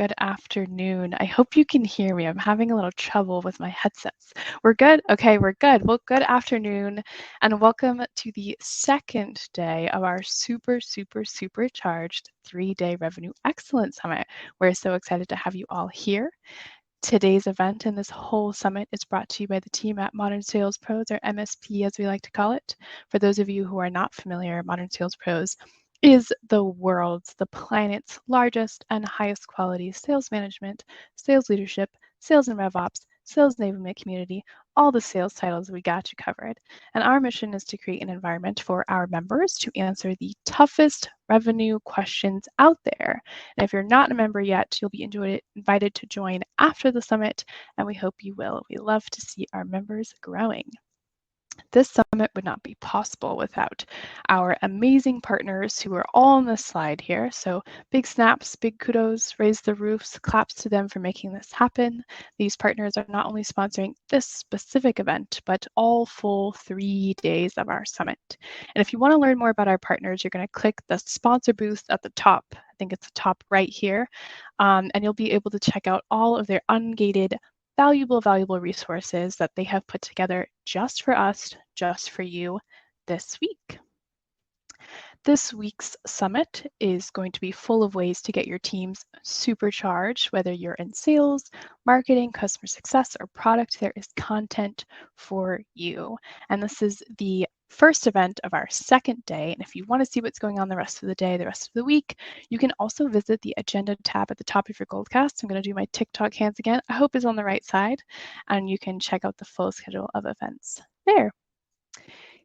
good afternoon. I hope you can hear me. I'm having a little trouble with my headsets. We're good? Okay, we're good. Well, good afternoon, and welcome to the second day of our supercharged 3-day Revenue Excellence Summit. We're so excited to have you all here. Today's event and this whole summit is brought to you by the team at Modern Sales Pros, or MSP as we like to call it. For those of you who are not familiar, Modern Sales Pros is the planet's largest and highest quality sales management, sales leadership, sales and rev ops, sales enablement community, all the sales titles we got you covered. And our mission is to create an environment for our members to answer the toughest revenue questions out there. And if you're not a member yet, you'll be invited to join after the summit, and we hope you will. We love to see our members growing. This summit would not be possible without our amazing partners who are all on this slide here. So big snaps, big kudos, raise the roofs, claps to them for making this happen. These partners are not only sponsoring this specific event, but all full 3 days of our summit. And if you want to learn more about our partners, you're going to click the sponsor booth at the top. I think it's the top right here. And you'll be able to check out all of their ungated valuable resources that they have put together just for us, just for you this week. This week's summit is going to be full of ways to get your teams supercharged, whether you're in sales, marketing, customer success, or product. There is content for you. And this is the first event of our second day. And if you want to see what's going on the rest of the day, the rest of the week, you can also visit the agenda tab at the top of your Goldcast. I'm going to do my TikTok hands again. I hope it's on the right side. And you can check out the full schedule of events there.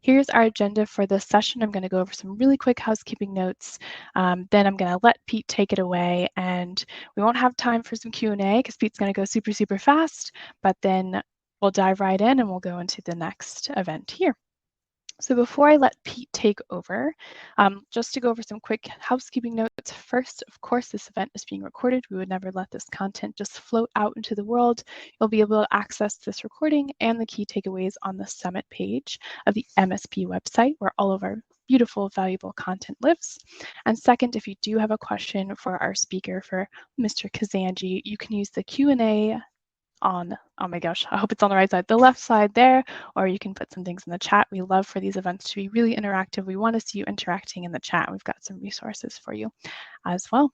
Here's our agenda for this session. I'm going to go over some really quick housekeeping notes. Then I'm going to let Pete take it away, and we won't have time for some Q&A because Pete's going to go super fast, but then we'll dive right in and we'll go into the next event here. So before I let Pete take over, just to go over some quick housekeeping notes. First, of course, this event is being recorded. We would never let this content just float out into the world. You'll be able to access this recording and the key takeaways on the summit page of the MSP website, where all of our beautiful, valuable content lives. And second, if you do have a question for our speaker, for Mr. Kazanjy, you can use the Q&A on, oh my gosh, I hope it's on the right side, the left side there, or you can put some things in the chat. We love for these events to be really interactive. We want to see you interacting in the chat. We've got some resources for you as well.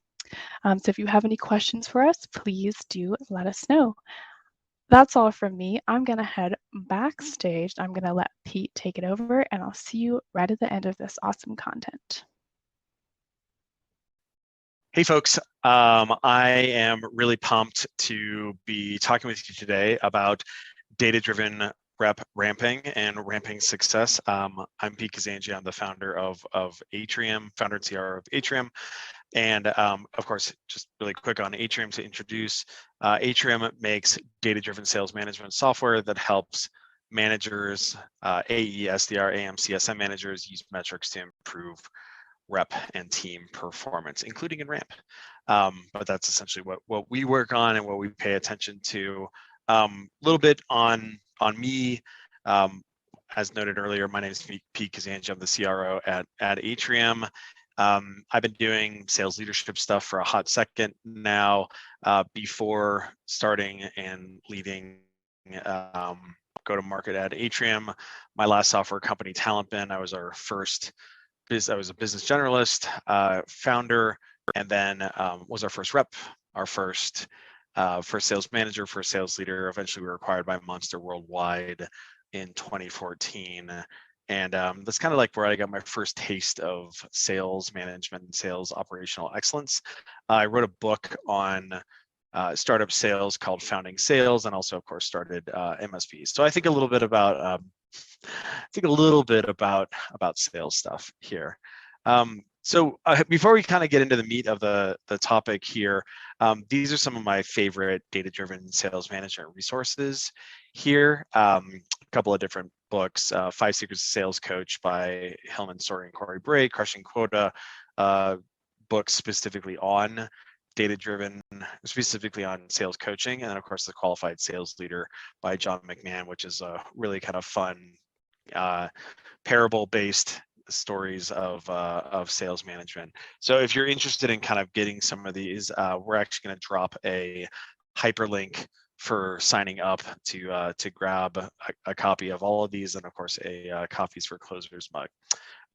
So if you have any questions for us, please do let us know. That's all from me. I'm going to head backstage. I'm going to let Pete take it over, and I'll see you right at the end of this awesome content. Hey folks, I am really pumped to be talking with you today about data-driven rep ramping and ramping success. I'm Pete Kazanjy. I'm the founder of Atrium, founder and CRO of Atrium. And of course, just really quick on Atrium to introduce, Atrium makes data-driven sales management software that helps managers, AE, SDR, AM, CSM managers use metrics to improve rep and team performance, including in ramp. But that's essentially what we work on and what we pay attention to. A little bit on me. As noted earlier, my name is Pete Kazanjy. I'm the CRO at Atrium. I've been doing sales leadership stuff for a hot second now. Before starting and leading go-to-market at Atrium, my last software company, TalentBin, I was a business generalist, founder, and then was our first rep, our first sales manager, first sales leader. Eventually, we were acquired by Monster Worldwide in 2014. And that's kind of like where I got my first taste of sales management and sales operational excellence. I wrote a book on startup sales called Founding Sales, and also, of course, started MSPs. So I think a little bit about about sales stuff here. So before we kind of get into the meat of the topic here, these are some of my favorite data-driven sales management resources here. A couple of different books, 5 Secrets of Sales Coach by Hillman Story and Corey Bray, Crushing Quota, books specifically on data-driven, specifically on sales coaching, and then of course the Qualified Sales Leader by John McMahon, which is a really kind of fun parable-based stories of sales management. So if you're interested in kind of getting some of these, we're actually going to drop a hyperlink for signing up to grab a copy of all of these, and of course a Coffees for Closers mug.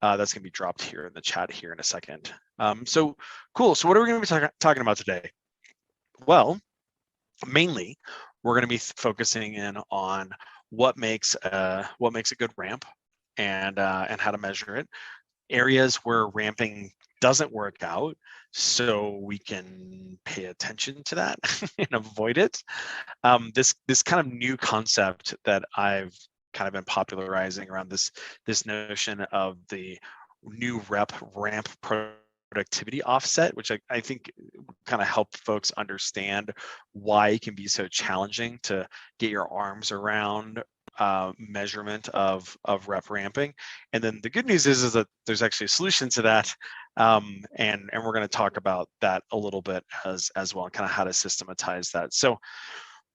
That's going to be dropped here in the chat here in a second. So cool. So what are we going to be talking about today? Well, mainly we're going to be focusing in on what makes a good ramp and how to measure it. Areas where ramping doesn't work out, so we can pay attention to that and avoid it. This kind of new concept that I've kind of been popularizing around this notion of the new ramp productivity offset, which I think kind of help folks understand why it can be so challenging to get your arms around measurement of rep ramping. And then the good news is that there's actually a solution to that, and we're going to talk about that a little bit as well, kind of how to systematize that. So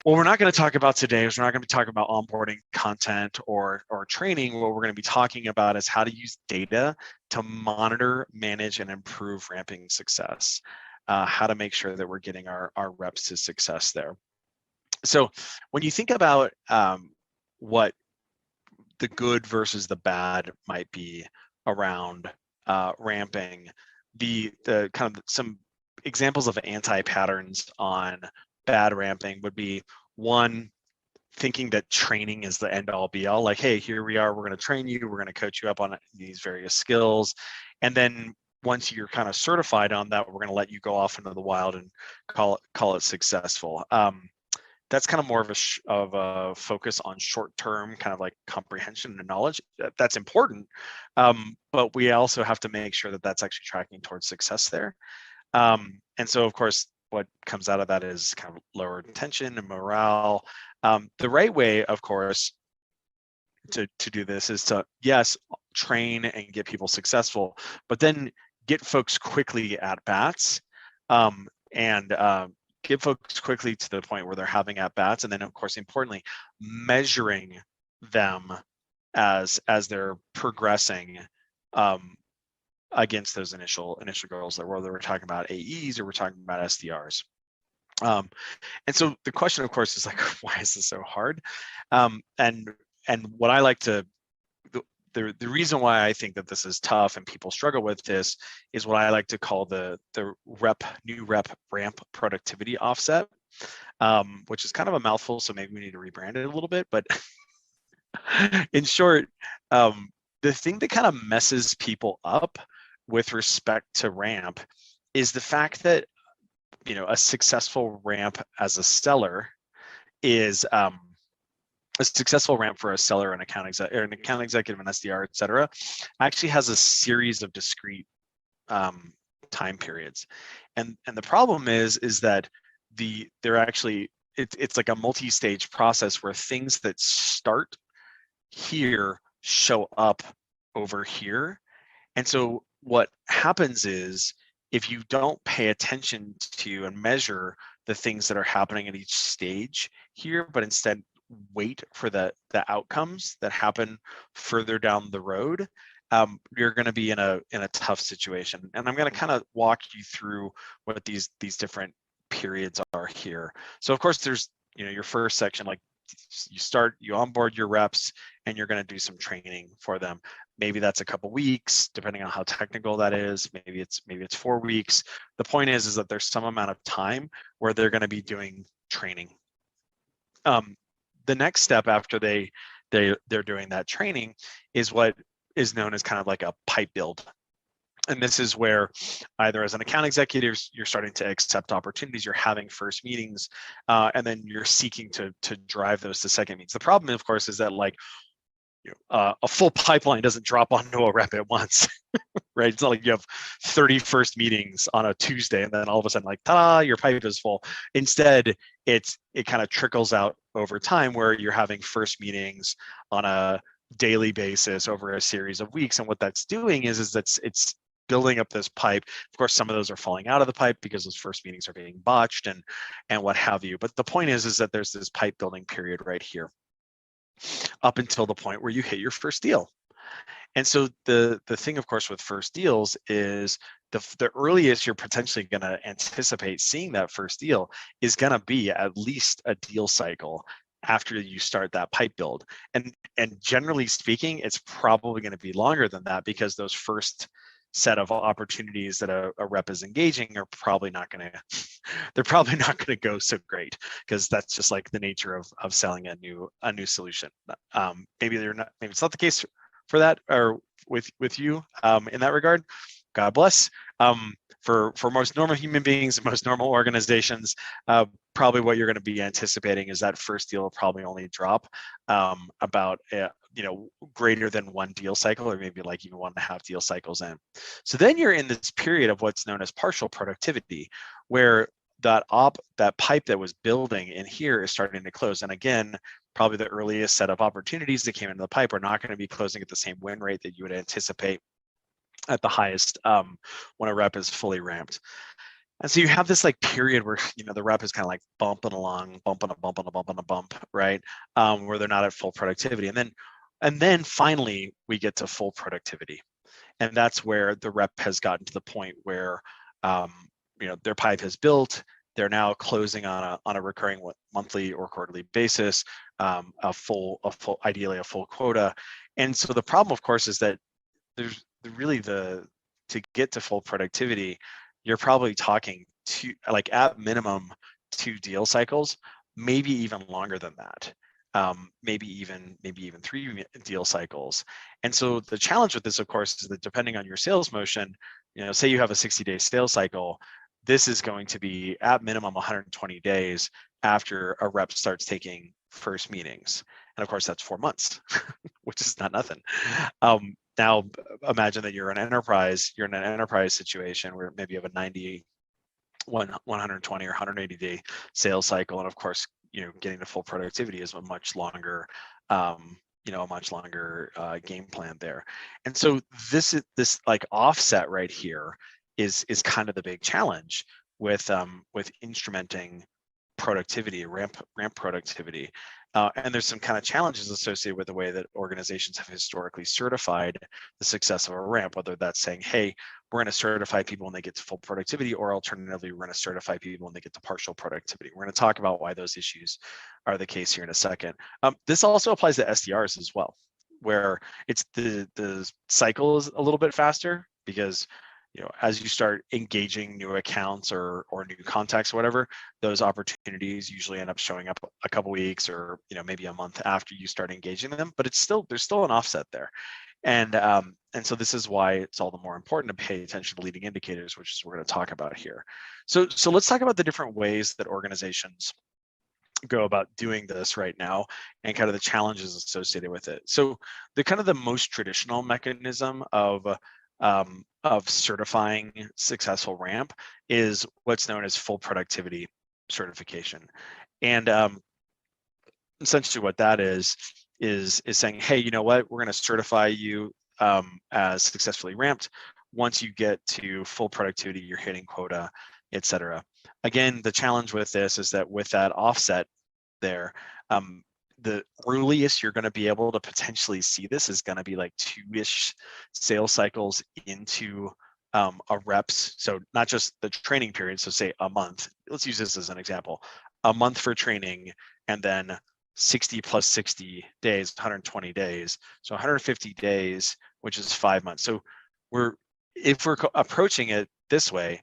what we're not going to talk about today is we're not going to be talking about onboarding content or training. What we're going to be talking about is how to use data to monitor, manage, and improve ramping success. How to make sure that we're getting our reps to success there. So when you think about what the good versus the bad might be around ramping, the kind of some examples of anti-patterns on bad ramping would be, one, thinking that training is the end all be all, like, hey, here we are, we're going to train you, we're going to coach you up on these various skills, and then once you're kind of certified on that, we're going to let you go off into the wild and call it successful. That's kind of more of a focus on short-term kind of like comprehension and knowledge. That's important, but we also have to make sure that that's actually tracking towards success there. And so, of course, what comes out of that is kind of lower tension and morale. The right way, of course, to do this is to, yes, train and get people successful, but then get folks quickly at bats, and get folks quickly to the point where they're having at bats, and then, of course, importantly, measuring them as they're progressing against those initial goals, that whether we're talking about AEs or we're talking about SDRs. And so the question, of course, is like, why is this so hard? And what I like to, the reason why I think that this is tough and people struggle with this is what I like to call the new rep ramp productivity offset, which is kind of a mouthful, so maybe we need to rebrand it a little bit. But in short, the thing that kind of messes people up with respect to ramp is the fact that, you know, a successful ramp as a seller is a successful ramp for a seller, an account executive, an SDR, et cetera, actually has a series of discrete time periods. And the problem is that they're actually, it's like a multi-stage process where things that start here show up over here. And so what happens is, if you don't pay attention to and measure the things that are happening at each stage here, but instead wait for the outcomes that happen further down the road, you're going to be in a tough situation. And I'm going to kind of walk you through what these different periods are here. So of course, there's, you know, your first section, like you onboard your reps and you're going to do some training for them. Maybe that's a couple weeks, depending on how technical that is. Maybe it's 4 weeks. The point is that there's some amount of time where they're going to be doing training. The next step after they're doing that training is what is known as kind of like a pipe build. And this is where, either as an account executive, you're starting to accept opportunities, you're having first meetings, and then you're seeking to drive those to second meetings. The problem, of course, is that, like, a full pipeline doesn't drop onto a rep at once, right? It's not like you have 30 first meetings on a Tuesday and then all of a sudden, like, ta-da, your pipe is full. Instead, it kind of trickles out over time, where you're having first meetings on a daily basis over a series of weeks. And what that's doing is that it's building up this pipe. Of course, some of those are falling out of the pipe because those first meetings are being botched and what have you. But the point is that there's this pipe building period right here, up until the point where you hit your first deal. And so the thing, of course, with first deals is the earliest you're potentially going to anticipate seeing that first deal is going to be at least a deal cycle after you start that pipe build. And generally speaking, it's probably going to be longer than that, because those first set of opportunities that a rep is engaging are probably not going to they're probably not going to go so great, because that's just like the nature of selling a new solution. Maybe it's not the case for that, or with you in that regard. God bless. For most normal human beings and most normal organizations, probably what you're going to be anticipating is that first deal will probably only drop about greater than one deal cycle, or maybe like even 1.5 deal cycles in. So then you're in this period of what's known as partial productivity, where that pipe that was building in here is starting to close. And again, probably the earliest set of opportunities that came into the pipe are not going to be closing at the same win rate that you would anticipate at the highest when a rep is fully ramped. And so you have this like period where the rep is kind of like bumping along, bumping a bump on a bump on a bump, right? Where they're not at full productivity, and then finally we get to full productivity, and that's where the rep has gotten to the point where their pipe has built. They're now closing on a recurring monthly or quarterly basis, ideally a full quota. And so the problem, of course, is that there's really to get to full productivity, you're probably talking at minimum 2 deal cycles, maybe even longer than that. Maybe even 3 deal cycles. And so the challenge with this, of course, is that depending on your sales motion, say you have a 60-day sales cycle, this is going to be at minimum 120 days after a rep starts taking first meetings. And of course, that's 4 months, which is not nothing. Now, imagine that you're in an enterprise situation where maybe you have a 120 or 180 day sales cycle. And of course, getting to full productivity is a much longer, game plan there. And so this like offset right here is kind of the big challenge with instrumenting productivity, ramp productivity. And there's some kind of challenges associated with the way that organizations have historically certified the success of a ramp, whether that's saying, hey, we're going to certify people when they get to full productivity, or alternatively, we're going to certify people when they get to partial productivity. We're going to talk about why those issues are the case here in a second. This also applies to SDRs as well, where it's the cycle is a little bit faster, because as you start engaging new accounts or new contacts or whatever, those opportunities usually end up showing up a couple weeks or maybe a month after you start engaging them. But there's still an offset there, and so this is why it's all the more important to pay attention to leading indicators, which is what we're going to talk about here. So let's talk about the different ways that organizations go about doing this right now and kind of the challenges associated with it. So the most traditional mechanism of certifying successful ramp is what's known as full productivity certification. And essentially what that is saying, hey, you know what, we're going to certify you as successfully ramped. Once you get to full productivity, you're hitting quota, etc. Again, the challenge with this is that with that offset there, the earliest you're going to be able to potentially see this is going to be like 2-ish sales cycles into a reps. So not just the training period. So say a month. Let's use this as an example. A month for training, and then 60 plus 60 days, 120 days. So 150 days, which is 5 months. So if we're approaching it this way,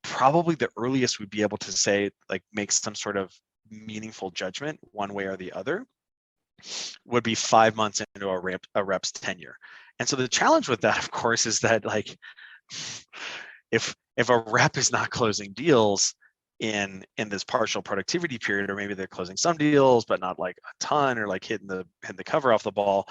probably the earliest we'd be able to say, like, make some sort of meaningful judgment one way or the other would be 5 months into a rep's tenure. And so the challenge with that, of course, is that like if a rep is not closing deals in this partial productivity period, or maybe they're closing some deals but not like a ton, or like hitting the cover off the ball,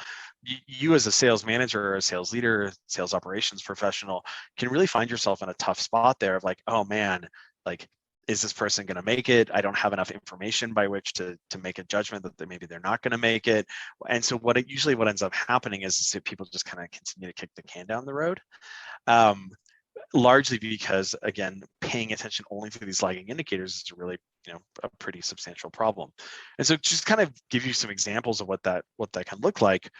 you as a sales manager or a sales leader, sales operations professional, can really find yourself in a tough spot there of like, oh man, like, is this person going to make it? I don't have enough information by which to make a judgment that maybe they're not going to make it. And so what ends up happening is that people just kind of continue to kick the can down the road. Largely because, again, paying attention only to these lagging indicators is really, a pretty substantial problem. And so just kind of give you some examples of what that can look like.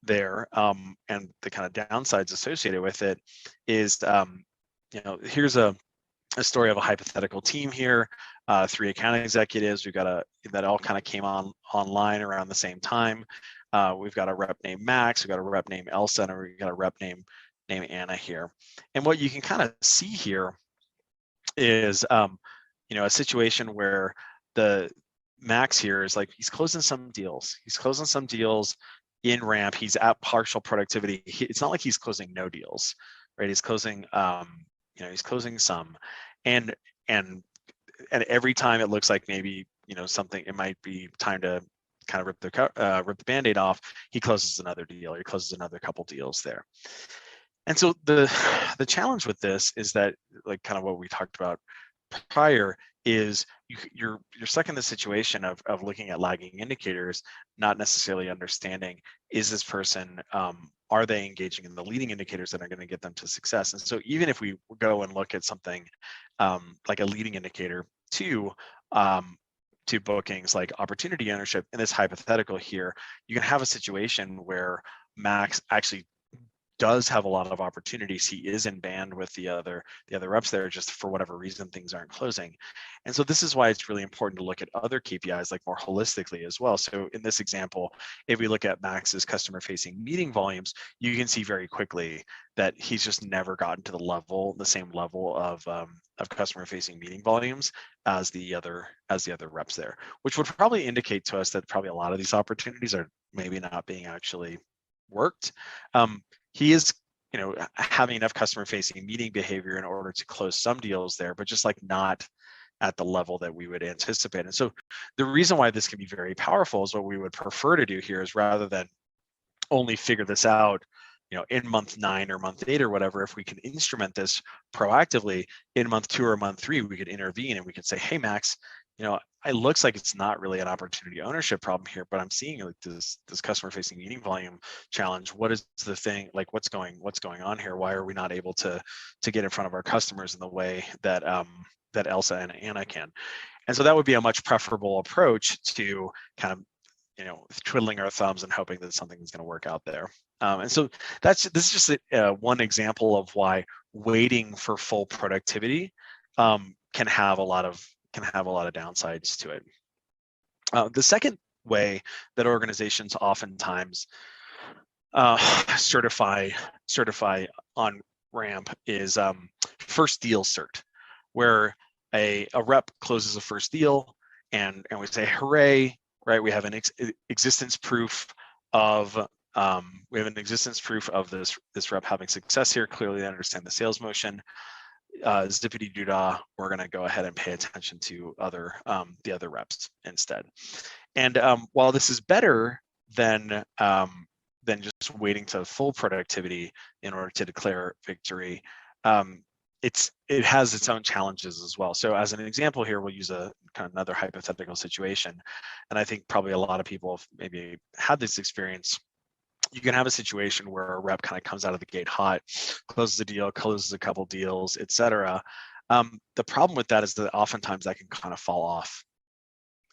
there, and the kind of downsides associated with it is, here's a story of a hypothetical team here, 3 account executives. We've got that all kind of came online around the same time. We've got a rep named Max, we've got a rep named Elsa, and we've got a rep named Anna here. And what you can kind of see here is, a situation where the Max here is like, he's closing some deals. He's closing some deals in ramp. He's at partial productivity. It's not like he's closing no deals, right? He's closing, he's closing some, and every time it looks like maybe something, it might be time to kind of rip the Band-Aid off, he closes another deal, or he closes another couple deals there. And so the challenge with this is that, like kind of what we talked about prior, is you're stuck in the situation of looking at lagging indicators, not necessarily understanding, is this person, are they engaging in the leading indicators that are going to get them to success? And so even if we go and look at something like a leading indicator to bookings, like opportunity ownership, in this hypothetical here, you can have a situation where Max actually does have a lot of opportunities. He is in band with the other reps there, just for whatever reason things aren't closing. And so this is why it's really important to look at other KPIs like more holistically as well. So in this example, if we look at Max's customer facing meeting volumes, you can see very quickly that he's just never gotten to the same level of customer facing meeting volumes as the other reps there, which would probably indicate to us that probably a lot of these opportunities are maybe not being actually worked. He is, having enough customer facing meeting behavior in order to close some deals there, but just like not at the level that we would anticipate. And so the reason why this can be very powerful is, what we would prefer to do here is, rather than only figure this out, in month 9 or month 8 or whatever, if we can instrument this proactively in month 2 or month 3, we could intervene and we could say, hey, Max, it looks like it's not really an opportunity ownership problem here, but I'm seeing like this customer facing meeting volume challenge. What is the thing, like what's going on here? Why are we not able to get in front of our customers in the way that that Elsa and Anna can? And so that would be a much preferable approach to kind of twiddling our thumbs and hoping that something is going to work out there. And so this is just one example of why waiting for full productivity can have a lot of downsides to it. The second way that organizations oftentimes certify on ramp is first deal cert, where a rep closes a first deal and we say, hooray, right? We have an existence proof of this rep having success here. Clearly they understand the sales motion. Zippity doo-dah, we're going to go ahead and pay attention to the other reps instead. And while this is better than just waiting to full productivity in order to declare victory, it has its own challenges as well. So as an example here, we'll use a kind of another hypothetical situation, and I think probably a lot of people have maybe had this experience. You can have a situation where a rep kind of comes out of the gate hot, closes a deal, closes a couple deals, etc. The problem with that is that oftentimes that can kind of fall off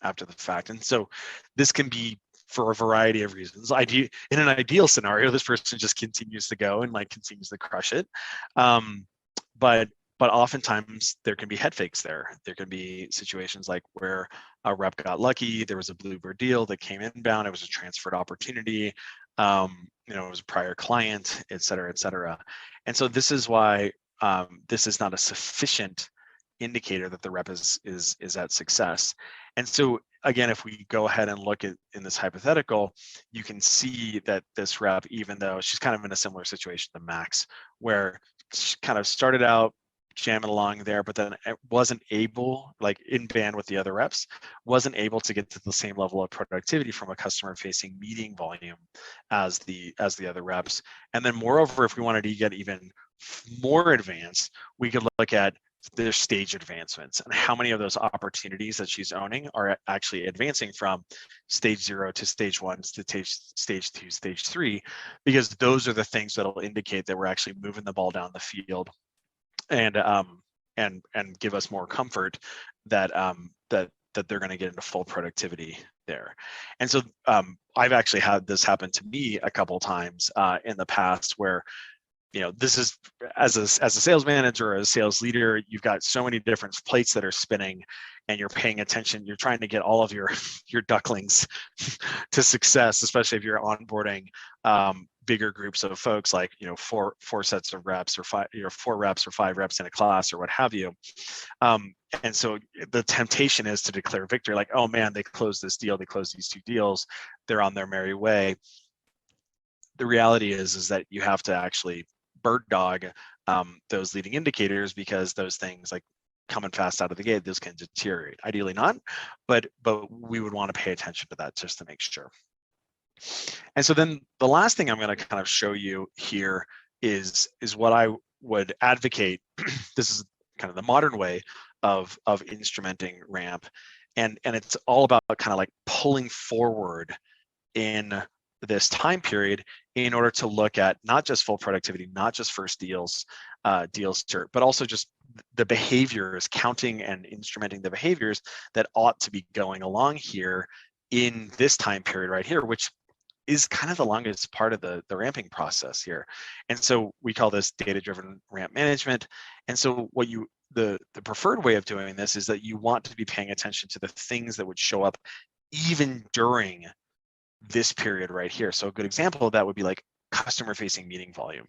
after the fact. And so this can be for a variety of reasons. In an ideal scenario, this person just continues to go and like continues to crush it. But oftentimes there can be head fakes there. There can be situations like where a rep got lucky, there was a bluebird deal that came inbound, it was a transferred opportunity, it was a prior client, et cetera, et cetera. And so this is why this is not a sufficient indicator that the rep is at success. And so again, if we go ahead and look at in this hypothetical, you can see that this rep, even though she's kind of in a similar situation to Max, where she kind of started out jamming along there, but then it wasn't able, like in band with the other reps, wasn't able to get to the same level of productivity from a customer facing meeting volume as the other reps. And then moreover, if we wanted to get even more advanced, we could look at their stage advancements and how many of those opportunities that she's owning are actually advancing from stage 0 to stage 1 to stage 2, stage 3, because those are the things that'll indicate that we're actually moving the ball down the field and give us more comfort that that they're going to get into full productivity there. And so I've actually had this happen to me a couple of times in the past where, this is as a sales manager or a sales leader, you've got so many different plates that are spinning and you're paying attention. You're trying to get all of your ducklings to success, especially if you're onboarding bigger groups of folks, like, four sets of reps or five, 4 reps or 5 reps in a class or what have you. And so the temptation is to declare victory, like, oh man, they closed this deal, they closed these 2 deals, they're on their merry way. The reality is that you have to actually bird dog those leading indicators, because those things, like coming fast out of the gate, those can deteriorate. Ideally not, but we would want to pay attention to that just to make sure. And so then the last thing I'm going to kind of show you here is what I would advocate. This is kind of the modern way of instrumenting ramp, and it's all about kind of like pulling forward in this time period in order to look at not just full productivity, not just first deals, but also just the behaviors, counting and instrumenting the behaviors that ought to be going along here in this time period right here, which is kind of the longest part of the ramping process here. And so we call this data-driven ramp management. And so the preferred way of doing this is that you want to be paying attention to the things that would show up even during this period right here. So a good example of that would be like customer facing meeting volume.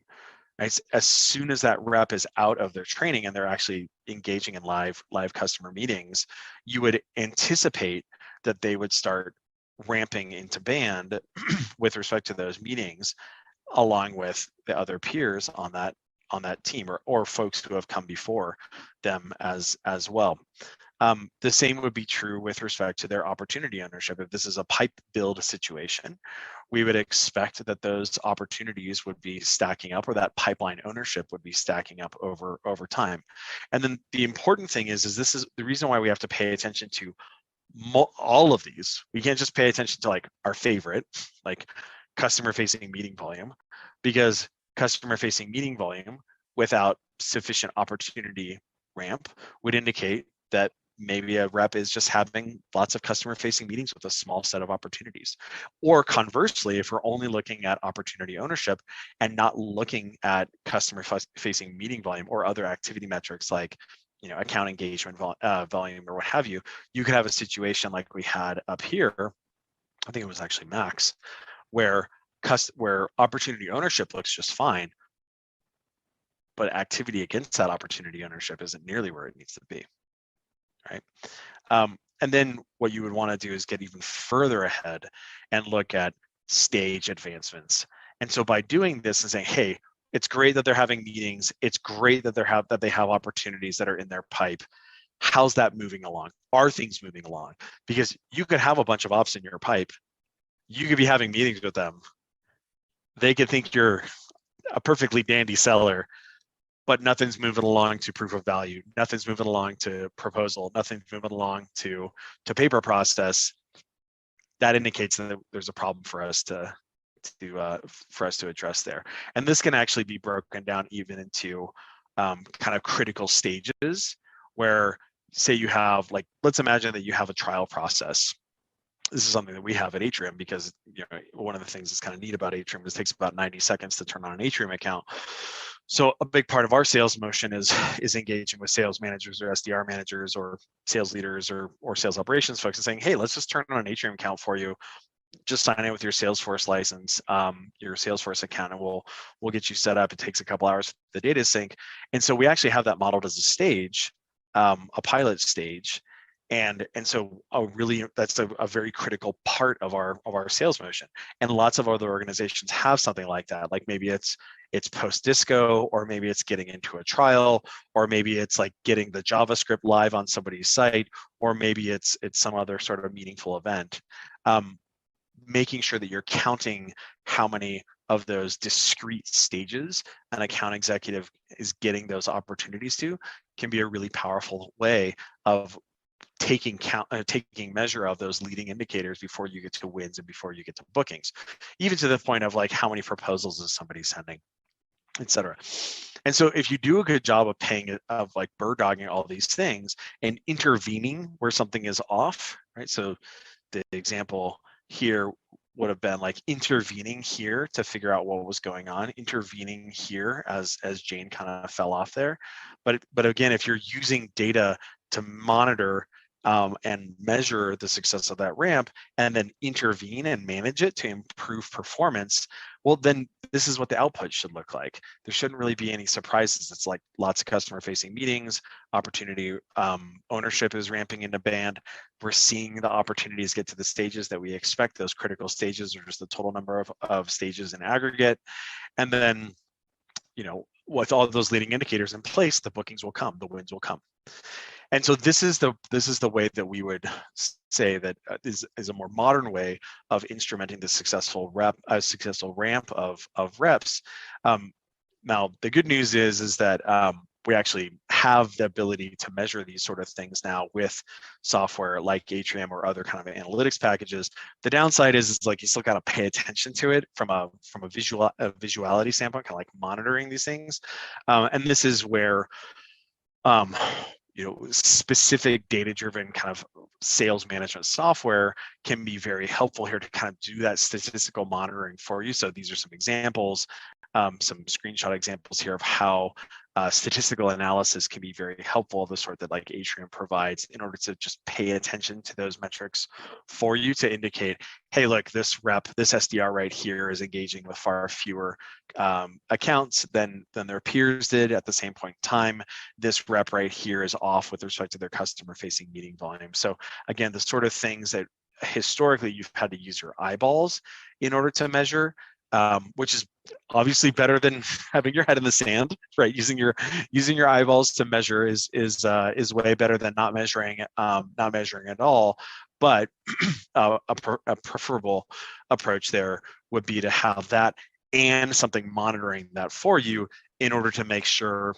Right? As soon as that rep is out of their training and they're actually engaging in live customer meetings, you would anticipate that they would start ramping into band with respect to those meetings, along with the other peers on that team, or folks who have come before them as well. The same would be true with respect to their opportunity ownership. If this is a pipe build situation, we would expect that those opportunities would be stacking up, or that pipeline ownership would be stacking up over time. And then the important thing is this is the reason why we have to pay attention to all of these. We can't just pay attention to like our favorite, like customer facing meeting volume, because customer facing meeting volume without sufficient opportunity ramp would indicate that maybe a rep is just having lots of customer facing meetings with a small set of opportunities. Or conversely, if we're only looking at opportunity ownership and not looking at customer facing meeting volume or other activity metrics like account engagement volume or what have you, you could have a situation like we had up here. I think it was actually Max, where opportunity ownership looks just fine, but activity against that opportunity ownership isn't nearly where it needs to be. Right. And then what you would want to do is get even further ahead and look at stage advancements. And so by doing this and saying, hey, it's great that they're having meetings, it's great that they have opportunities that are in their pipe. How's that moving along? Are things moving along? Because you could have a bunch of ops in your pipe. You could be having meetings with them. They could think you're a perfectly dandy seller, but nothing's moving along to proof of value. Nothing's moving along to proposal. Nothing's moving along to paper process. That indicates that there's a problem for us to address there. And this can actually be broken down even into kind of critical stages, where say you have, like, let's imagine that you have a trial process. This is something that we have at Atrium, because one of the things that's kind of neat about Atrium is it takes about 90 seconds to turn on an Atrium account. So a big part of our sales motion is engaging with sales managers or SDR managers or sales leaders or sales operations folks and saying, hey, let's just turn on an Atrium account for you. Just sign in with your Salesforce license, your Salesforce account, and we'll get you set up. It takes a couple hours for the data sync. And so we actually have that modeled as a stage, a pilot stage. And so that's a very critical part of our sales motion. And lots of other organizations have something like that. Like maybe it's post disco, or maybe it's getting into a trial, or maybe it's like getting the JavaScript live on somebody's site, or maybe it's some other sort of meaningful event. Making sure that you're counting how many of those discrete stages an account executive is getting those opportunities to can be a really powerful way of taking measure of those leading indicators before you get to wins and before you get to bookings, even to the point of like, how many proposals is somebody sending, etc. And so if you do a good job of like bird dogging all these things and intervening where something is off, right? So example here would have been like intervening here to figure out what was going on, intervening here as Jane kind of fell off there. But again, if you're using data to monitor and measure the success of that ramp and then intervene and manage it to improve performance, well, then this is what the output should look like. There shouldn't really be any surprises. It's like lots of customer facing meetings, opportunity ownership is ramping into band. We're seeing the opportunities get to the stages that we expect. Those critical stages are just the total number of stages in aggregate. And then, with all of those leading indicators in place, the bookings will come, the wins will come. And so this is the way that we would say that is a more modern way of instrumenting the successful ramp of reps. Now, the good news is that we actually have the ability to measure these sort of things now with software like Atrium or other kind of analytics packages. The downside is like you still got to pay attention to it from a visuality standpoint, kind of like monitoring these things. And this is where specific data-driven kind of sales management software can be very helpful here to kind of do that statistical monitoring for you. So these are some examples, some screenshot examples here of how statistical analysis can be very helpful, the sort that like Atrium provides, in order to just pay attention to those metrics for you to indicate, hey, look, this SDR right here is engaging with far fewer accounts than their peers did at the same point in time. This rep right here is off with respect to their customer-facing meeting volume. So again, the sort of things that historically you've had to use your eyeballs in order to measure, which is obviously better than having your head in the sand, right? Using your eyeballs to measure is way better than not measuring at all. But a preferable approach there would be to have that and something monitoring that for you in order to make sure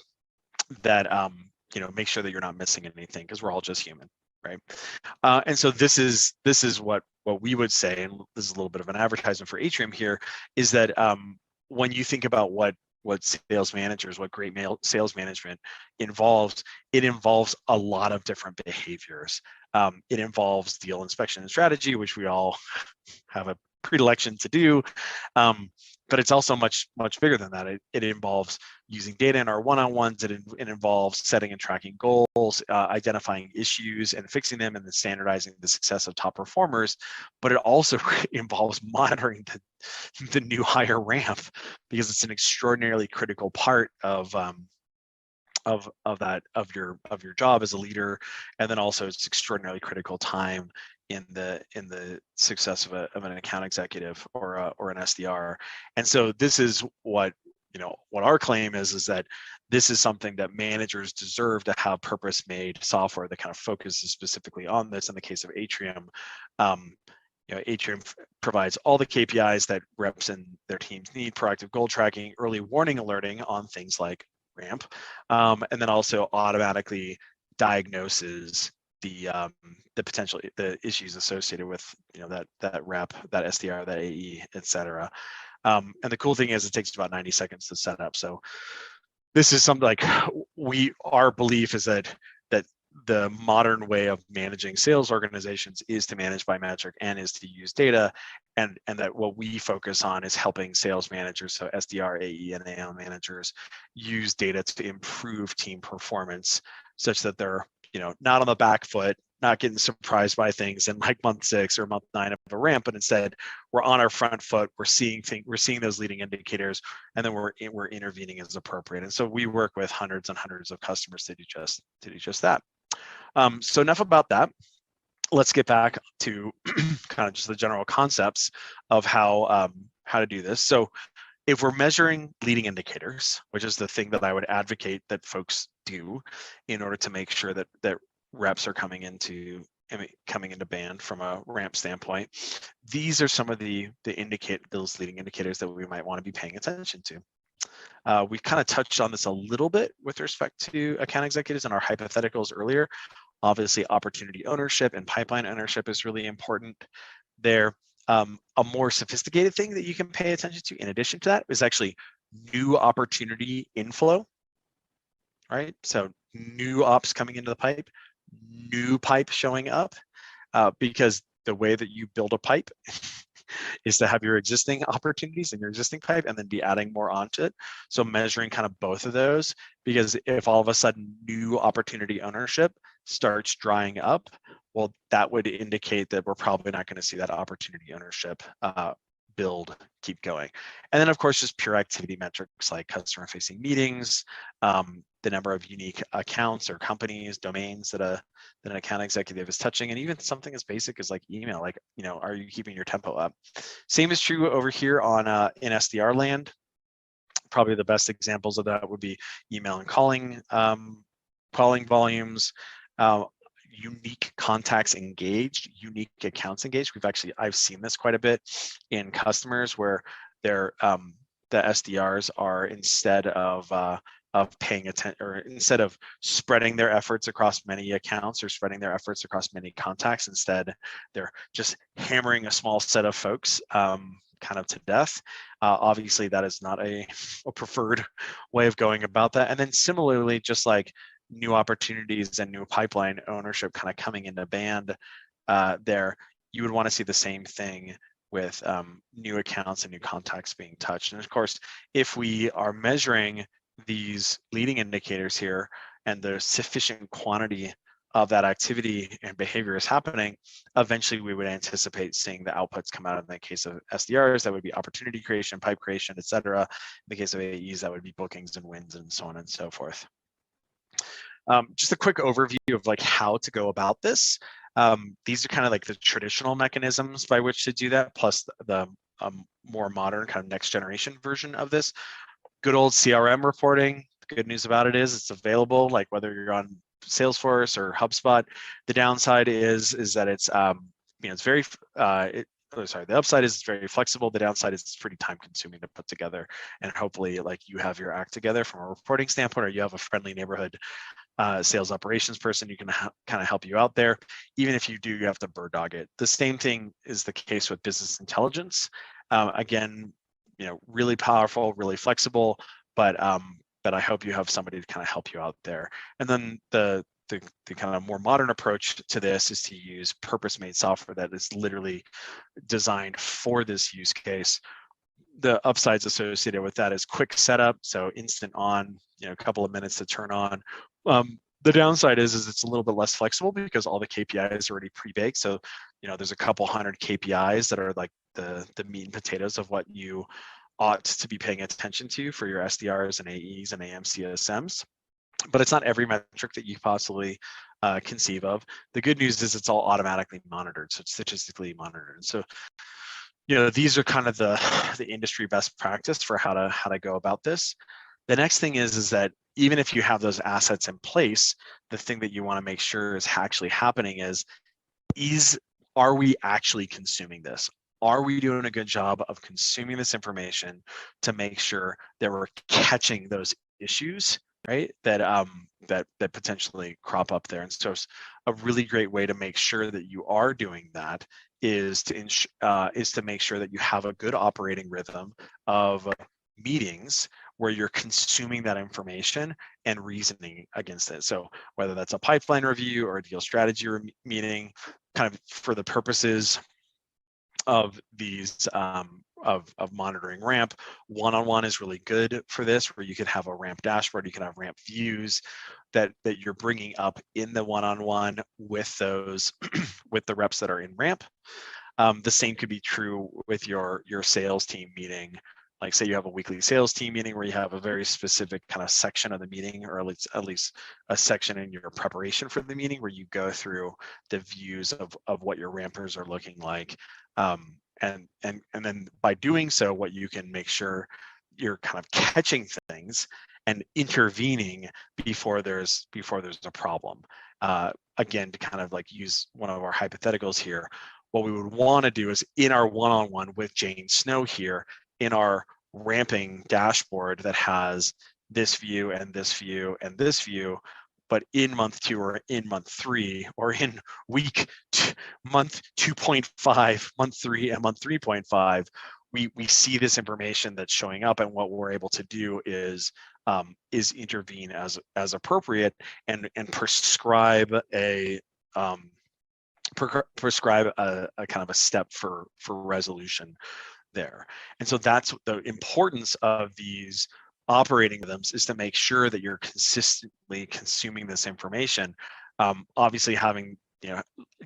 that make sure that you're not missing anything, because we're all just human, right? And so this is what we would say, and this is a little bit of an advertisement for Atrium here, is that when you think about what sales managers, what great sales management involves, it involves a lot of different behaviors. It involves deal inspection and strategy, which we all have a predilection to do, but it's also much bigger than that. It involves using data in our one-on-ones. It involves setting and tracking goals, identifying issues and fixing them, and then standardizing the success of top performers. But it also involves monitoring the new hire ramp, because it's an extraordinarily critical part of your job as a leader, and then also it's extraordinarily critical time in the success of an account executive or an SDR. And so this is what our claim is that this is something that managers deserve to have purpose-made software that kind of focuses specifically on this. In the case of Atrium, Atrium provides all the KPIs that reps and their teams need: proactive goal tracking, early warning alerting on things like ramp, and then also automatically diagnoses the issues associated with that rep, that SDR, that AE, etc. And the cool thing is it takes about 90 seconds to set up. So this is something like our belief is that the modern way of managing sales organizations is to manage by metric and is to use data, and that what we focus on is helping sales managers, so SDR, AE, and AM managers, use data to improve team performance such that they're not on the back foot, not getting surprised by things in like month 6 or month 9 of a ramp, but instead we're on our front foot. We're seeing those leading indicators, and then we're intervening as appropriate. And so we work with hundreds and hundreds of customers to do just that. So enough about that. Let's get back to kind of just the general concepts of how to do this. So if we're measuring leading indicators, which is the thing that I would advocate that folks do in order to make sure that reps are coming into band from a ramp standpoint, these are some of those leading indicators that we might want to be paying attention to. We kind of touched on this a little bit with respect to account executives in our hypotheticals earlier. Obviously, opportunity ownership and pipeline ownership is really important there. A more sophisticated thing that you can pay attention to in addition to that is actually new opportunity inflow, right? So new ops coming into the pipe, new pipe showing up, because the way that you build a pipe is to have your existing opportunities in your existing pipe and then be adding more onto it. So measuring kind of both of those, because if all of a sudden new opportunity ownership starts drying up, well, that would indicate that we're probably not going to see that opportunity ownership build keep going. And then of course, just pure activity metrics like customer facing meetings, the number of unique accounts or companies, domains that an account executive is touching, and even something as basic as like email, like, are you keeping your tempo up? Same is true over here on in SDR land. Probably the best examples of that would be email and calling volumes, unique contacts engaged, unique accounts engaged. I've seen this quite a bit in customers where they're the SDRs are, instead of paying attention, or instead of spreading their efforts across many accounts or spreading their efforts across many contacts, instead they're just hammering a small set of folks kind of to death. Obviously, that is not a preferred way of going about that. And then similarly, just like new opportunities and new pipeline ownership kind of coming into band there, you would want to see the same thing with new accounts and new contacts being touched. And of course, if we are measuring these leading indicators here and there's sufficient quantity of that activity and behavior is happening, eventually we would anticipate seeing the outputs come out. In the case of SDRs, that would be opportunity creation, pipe creation, etc. In the case of AEs, that would be bookings and wins and so on and so forth. Just a quick overview of like how to go about this. These are kind of like the traditional mechanisms by which to do that, plus the more modern kind of next generation version of this. Good old CRM reporting. The good news about it is it's available, like whether you're on Salesforce or HubSpot. The downside is that it's it's very the upside is it's very flexible. The downside is it's pretty time consuming to put together, and hopefully like you have your act together from a reporting standpoint, or you have a friendly neighborhood sales operations person who can kind of help you out there. Even if you do, you have to bird dog it. The same thing is the case with business intelligence. Again, really powerful, really flexible, but I hope you have somebody to kind of help you out there. And then the kind of more modern approach to this is to use purpose-made software that is literally designed for this use case. The upsides associated with that is quick setup, so instant on, a couple of minutes to turn on. The downside is it's a little bit less flexible because all the KPIs are already pre-baked. So, there's a couple hundred KPIs that are like the meat and potatoes of what you ought to be paying attention to for your SDRs and AEs and AMCSMs. But it's not every metric that you possibly conceive of. The good news is it's all automatically monitored, so it's statistically monitored. So, these are kind of the industry best practice for how to go about this. The next thing is that even if you have those assets in place, the thing that you want to make sure is actually happening are we actually consuming this? Are we doing a good job of consuming this information to make sure that we're catching those issues, right? That potentially crop up there. And so a really great way to make sure that you are doing that is to make sure that you have a good operating rhythm of meetings where you're consuming that information and reasoning against it. So whether that's a pipeline review or a deal strategy meeting, kind of for the purposes of these of monitoring ramp, one-on-one is really good for this, where you could have a ramp dashboard, you can have ramp views that you're bringing up in the one-on-one with those with the reps that are in ramp. The same could be true with your sales team meeting. Like say you have a weekly sales team meeting where you have a very specific kind of section of the meeting, or at least a section in your preparation for the meeting where you go through the views of what your rampers are looking like. And then by doing so, what you can make sure you're kind of catching things and intervening before there's a problem. Again, to kind of like use one of our hypotheticals here, what we would want to do is in our one-on-one with Jane Snow here, in our ramping dashboard that has this view and this view and this view, but in month 2 or in month 3 or in month 2.5, month 3 and month 3.5, we see this information that's showing up, and what we're able to do is intervene as appropriate and prescribe a prescribe a kind of a step for resolution there. And so that's the importance of these operating rhythms, is to make sure that you're consistently consuming this information. Obviously having,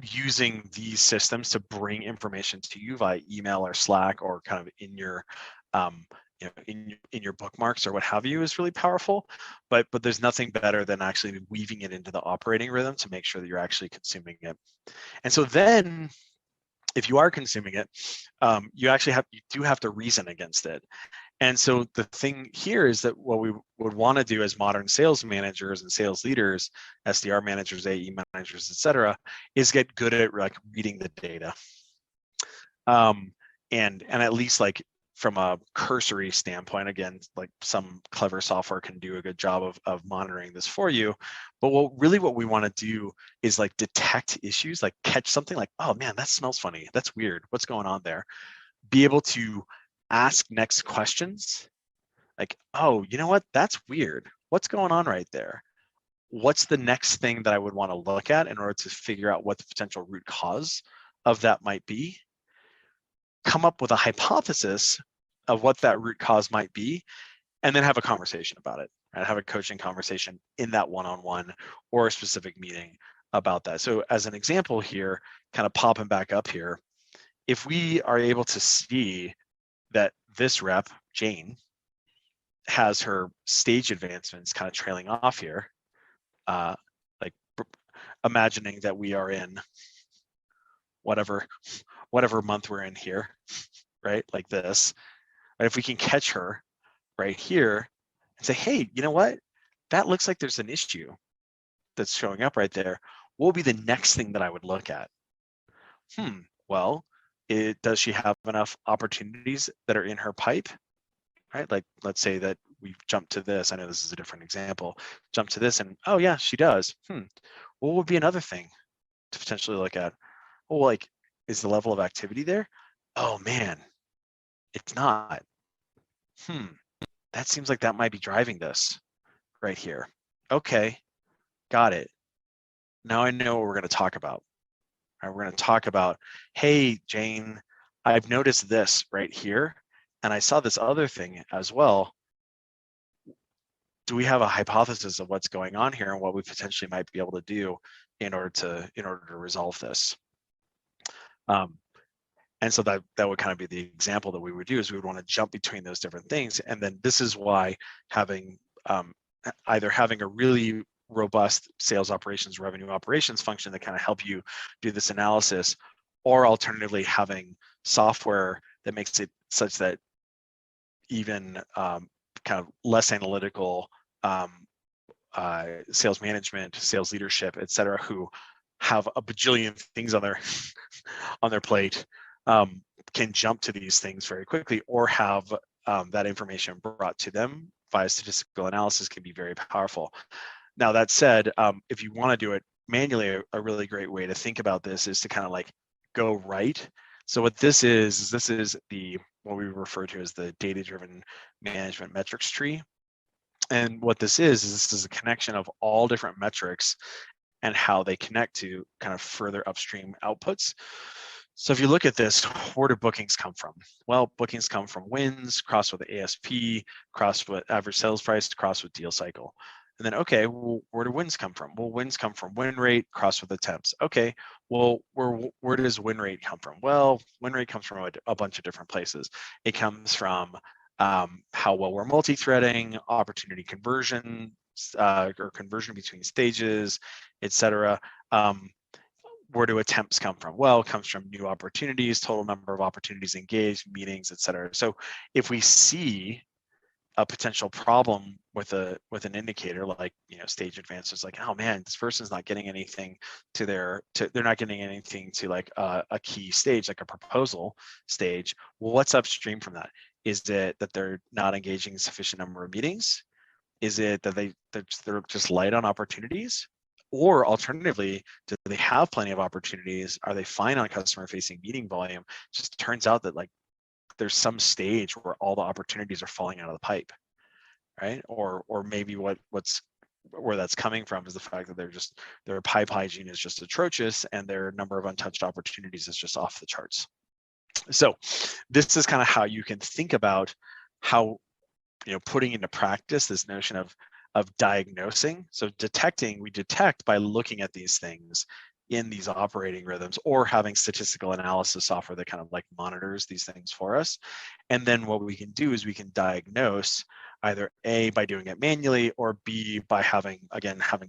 using these systems to bring information to you via email or Slack or kind of in your in your bookmarks or what have you is really powerful, but there's nothing better than actually weaving it into the operating rhythm to make sure that you're actually consuming it. And so then if you are consuming it, you do have to reason against it. And so the thing here is that what we would want to do as modern sales managers and sales leaders, SDR managers, AE managers, et cetera, is get good at like reading the data. And at least like from a cursory standpoint, again, like some clever software can do a good job of monitoring this for you. But what we want to do is like detect issues, like catch something like, oh man, that smells funny. That's weird. What's going on there? Be able to ask next questions. Like, oh, you know what? That's weird. What's going on right there? What's the next thing that I would want to look at in order to figure out what the potential root cause of that might be? Come up with a hypothesis of what that root cause might be, and then have a conversation about it, right? Have a coaching conversation in that one-on-one or a specific meeting about that. So as an example here, kind of popping back up here, if we are able to see that this rep, Jane, has her stage advancements kind of trailing off here, like imagining that we are in whatever month we're in here, right? Like this. Right? If we can catch her right here and say, hey, you know what? That looks like there's an issue that's showing up right there. What will be the next thing that I would look at? Well, does she have enough opportunities that are in her pipe? Right? Like, let's say that we jump to this. I know this is a different example. Jump to this and, oh yeah, she does. What would be another thing to potentially look at? Well, like, is the level of activity there? Oh man, it's not. That seems like that might be driving this right here. Okay, got it. Now I know what we're going to talk about. All right, we're going to talk about, hey, Jane, I've noticed this right here, and I saw this other thing as well. Do we have a hypothesis of what's going on here and what we potentially might be able to do in order to resolve this? And so that would kind of be the example that we would do, is we would want to jump between those different things. And then this is why having either having a really robust sales operations, revenue operations function that kind of help you do this analysis, or alternatively having software that makes it such that even kind of less analytical sales management, sales leadership, et cetera, who have a bajillion things on their plate, can jump to these things very quickly, or have that information brought to them via statistical analysis can be very powerful. Now, that said, if you want to do it manually, a really great way to think about this is to kind of like go right. So what this is what we refer to as the data-driven management metrics tree. And what this is a connection of all different metrics and how they connect to kind of further upstream outputs. So if you look at this, where do bookings come from? Well, bookings come from wins, crossed with ASP, crossed with average sales price, crossed with deal cycle. And then, okay, well, where do wins come from? Well, wins come from win rate, crossed with attempts. Okay, well, where does win rate come from? Well, win rate comes from a bunch of different places. It comes from how well we're multi-threading, opportunity conversion, or conversion between stages, et cetera. Where do attempts come from? Well, it comes from new opportunities, total number of opportunities engaged, meetings, et cetera. So if we see a potential problem with an indicator like stage advances, like, oh man, this person's not getting anything they're not getting anything to like a key stage, like a proposal stage. Well, what's upstream from that? Is it that they're not engaging in sufficient number of meetings? Is it that they're just light on opportunities? Or alternatively, do they have plenty of opportunities? Are they fine on customer facing meeting volume? It just turns out that like there's some stage where all the opportunities are falling out of the pipe, right? Or maybe what's where that's coming from is the fact that their pipe hygiene is just atrocious, and their number of untouched opportunities is just off the charts. So this is kind of how you can think about how, putting into practice this notion of diagnosing. So we detect by looking at these things in these operating rhythms, or having statistical analysis software that kind of like monitors these things for us. And then what we can do is we can diagnose, either A, by doing it manually, or B, by having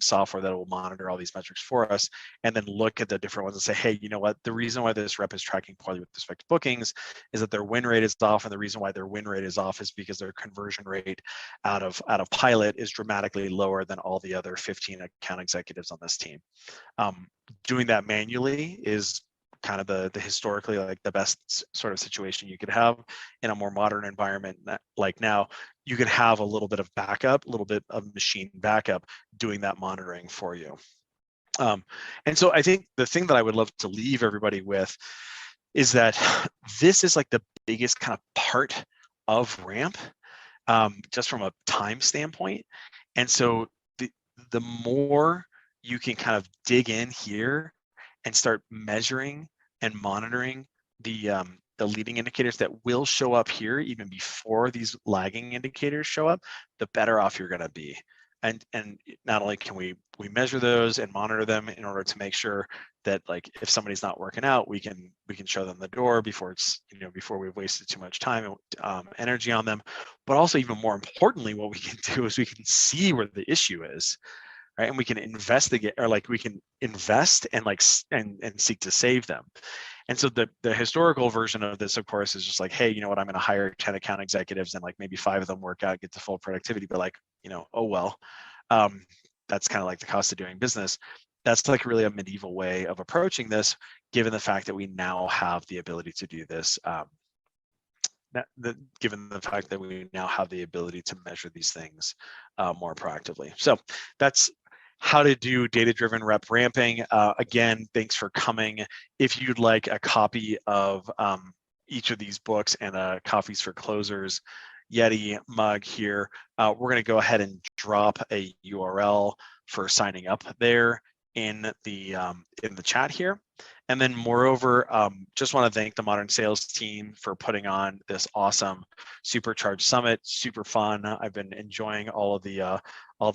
software that will monitor all these metrics for us, and then look at the different ones and say, hey, you know what, the reason why this rep is tracking poorly with respect to bookings is that their win rate is off, and the reason why their win rate is off is because their conversion rate out of pilot is dramatically lower than all the other 15 account executives on this team. Doing that manually is kind of the historically like the best sort of situation you could have. In a more modern environment like now, you could have a little bit of backup, a little bit of machine backup doing that monitoring for you. And so I think the thing that I would love to leave everybody with is that this is like the biggest kind of part of ramp, just from a time standpoint. And so the more you can kind of dig in here and start measuring and monitoring the leading indicators that will show up here even before these lagging indicators show up, the better off you're going to be. And not only can we measure those and monitor them in order to make sure that, like, if somebody's not working out, we can show them the door before it's, before we've wasted too much time and energy on them. But also, even more importantly, what we can do is we can see where the issue is. Right? And we can investigate, or like we can invest and and seek to save them. And so the historical version of this, of course, is just like, hey, you know what, I'm going to hire 10 account executives and like maybe 5 of them work out, get to full productivity, but like, oh well, that's kind of like the cost of doing business. That's like really a medieval way of approaching this, given the fact that we now have the ability to do this. Given the fact that we now have the ability to measure these things more proactively. So that's how to do data-driven rep ramping. Again, thanks for coming. If you'd like a copy of each of these books and a Coffees for Closers Yeti mug here, we're going to go ahead and drop a URL for signing up there in the chat here. And then moreover, just want to thank the Modern Sales team for putting on this awesome Supercharged Summit. Super fun. I've been enjoying all the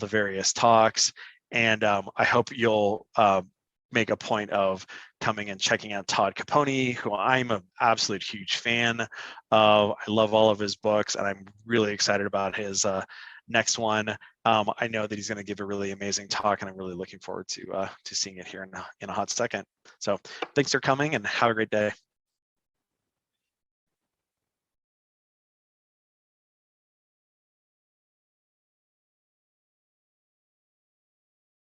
various talks. And I hope you'll make a point of coming and checking out Todd Caponi, who I'm an absolute huge fan of. I love all of his books, and I'm really excited about his next one. I know that he's going to give a really amazing talk, and I'm really looking forward to seeing it here in a hot second. So thanks for coming, and have a great day.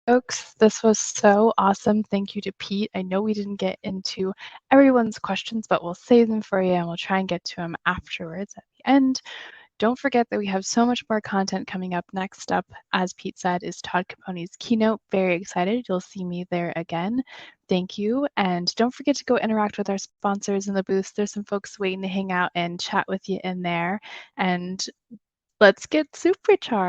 Folks, this was so awesome. Thank you to Pete. I know we didn't get into everyone's questions, but we'll save them for you and we'll try and get to them afterwards at the end. Don't forget that we have so much more content coming up. Next up, as Pete said, is Todd Caponi's keynote. Very excited. You'll see me there again. Thank you. And don't forget to go interact with our sponsors in the booth. There's some folks waiting to hang out and chat with you in there. And let's get supercharged.